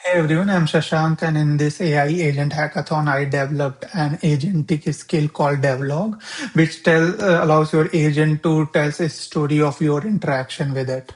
Hey everyone, I'm Shashank, and in this AI agent hackathon, I developed an agentic skill called Devlog, which allows your agent to tell a story of your interaction with it.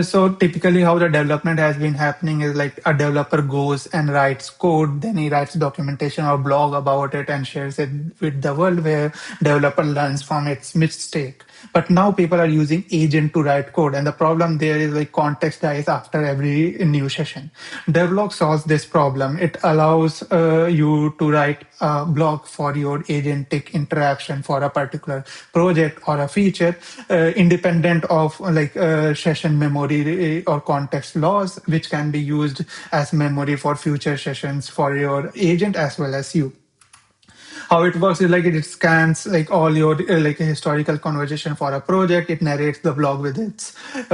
So typically how the development has been happening is like a developer goes and writes code, then he writes documentation or blog about it and shares it with the world where developer learns from its mistake. But now people are using agent to write code, and the problem there is like context dies after every new session. Devlog solves this problem. It allows you to write a blog for your agentic interaction for a particular project or a feature, independent of session memory or context laws, which can be used as memory for future sessions for your agent as well as you. How it works is like it scans like all your like a historical conversation for a project. It narrates the blog with its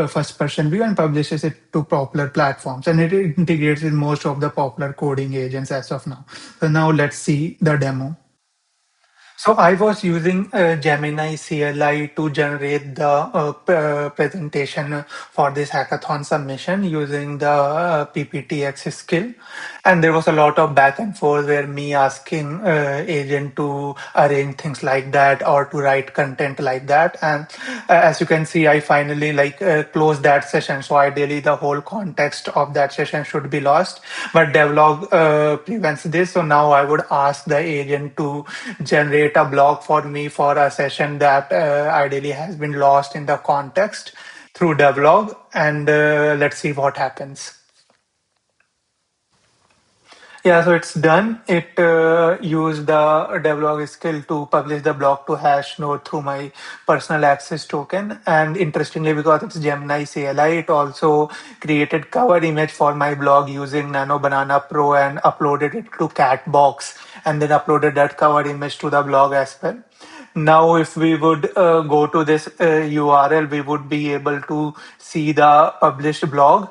first person view and publishes it to popular platforms, and it integrates with most of the popular coding agents as of now. So now let's see the demo. So I was using Gemini CLI to generate the presentation for this hackathon submission using the PPTX skill. And there was a lot of back and forth where me asking agent to arrange things like that or to write content like that. And as you can see, I finally closed that session. So ideally the whole context of that session should be lost, but Devlog prevents this. So now I would ask the agent to generate a blog for me for a session that ideally has been lost in the context through Devlog, and let's see what happens. Yeah, so it's done. It used the Devlog skill to publish the blog to hash node through my personal access token. And interestingly, because it's Gemini CLI, it also created cover image for my blog using Nano Banana Pro and uploaded it to Catbox, and then uploaded that cover image to the blog as well. Now, if we would go to this URL, we would be able to see the published blog.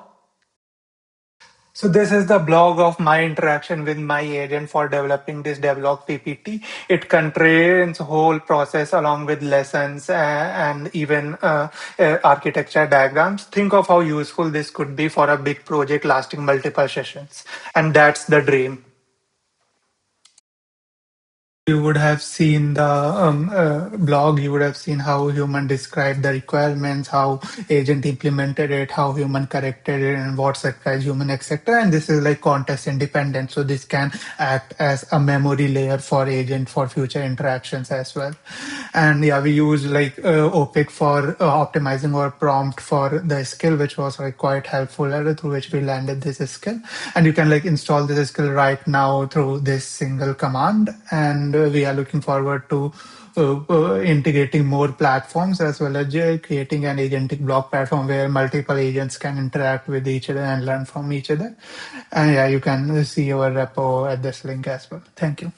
So this is the blog of my interaction with my agent for developing this Devlog PPT. It contains whole process along with lessons and even architecture diagrams. Think of how useful this could be for a big project lasting multiple sessions. And that's the dream. You would have seen the blog, you would have seen how human described the requirements, how agent implemented it, how human corrected it, and what surprised human, etc. And this is like context independent. So this can act as a memory layer for agent for future interactions as well. And yeah, we use like OPIC for optimizing our prompt for the skill, which was like quite helpful through which we landed this skill. And you can like install this skill right now through this single command. And we are looking forward to integrating more platforms as well as creating an agentic blog platform where multiple agents can interact with each other and learn from each other. And yeah, you can see our repo at this link as well. Thank you.